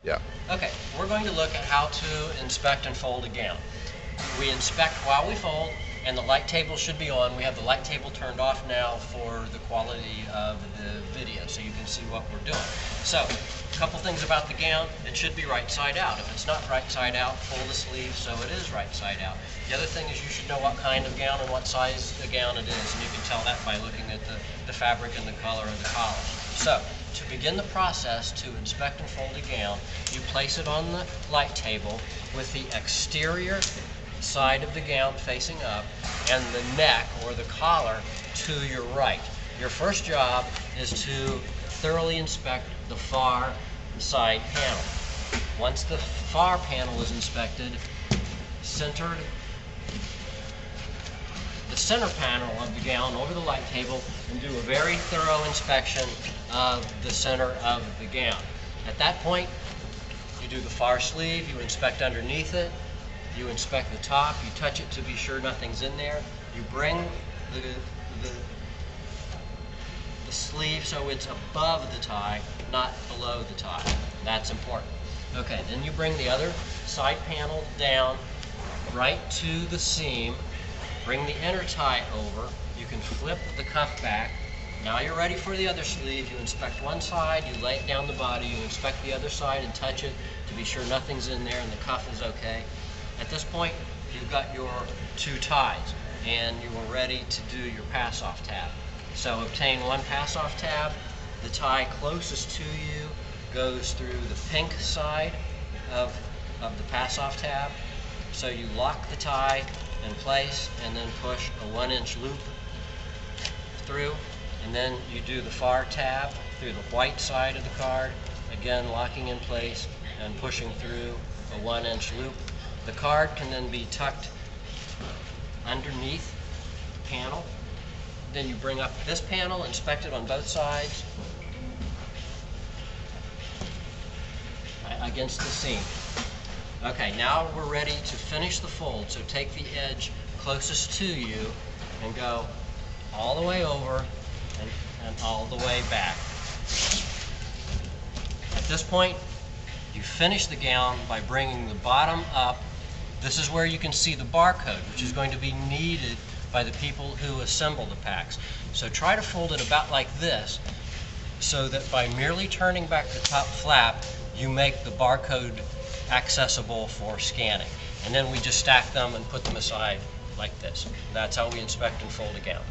Yeah. Okay, we're going to look at how to inspect and fold a gown. We inspect while we fold, and the light table should be on. We have the light table turned off now for the quality of the video, so you can see what we're doing. So, a couple things about the gown. It should be right side out. If it's not right side out, pull the sleeve so it is right side out. The other thing is you should know what kind of gown and what size the gown it is, and you can tell that by looking at the fabric and the color of the collar. So, to begin the process to inspect and fold a gown, you place it on the light table with the exterior side of the gown facing up and the neck or the collar to your right. Your first job is to thoroughly inspect the far side panel. Once the far panel is inspected, center the center panel of the gown over the light table and do a very thorough inspection of the center of the gown. At that point, you do the far sleeve, you inspect underneath it, you inspect the top, you touch it to be sure nothing's in there, you bring the sleeve so it's above the tie, not below the tie. That's important. Okay, then you bring the other side panel down right to the seam. Bring the inner tie over. You can flip the cuff back. Now you're ready for the other sleeve. You inspect one side, you lay it down the body, you inspect the other side and touch it to be sure nothing's in there and the cuff is okay. At this point, you've got your two ties and you are ready to do your pass-off tab. So obtain one pass-off tab. The tie closest to you goes through the pink side of the pass-off tab. So you lock the tie in place and then push a 1-inch loop through, and then you do the far tab through the white side of the card, again locking in place and pushing through a 1-inch loop. The card can then be tucked underneath the panel. Then you bring up this panel, inspect it on both sides against the seam. Okay, now we're ready to finish the fold, so take the edge closest to you and go all the way over and all the way back. At this point, you finish the gown by bringing the bottom up. This is where you can see the barcode, which is going to be needed by the people who assemble the packs. So try to fold it about like this, so that by merely turning back the top flap, you make the barcode accessible for scanning. And then we just stack them and put them aside like this. That's how we inspect and fold a gown.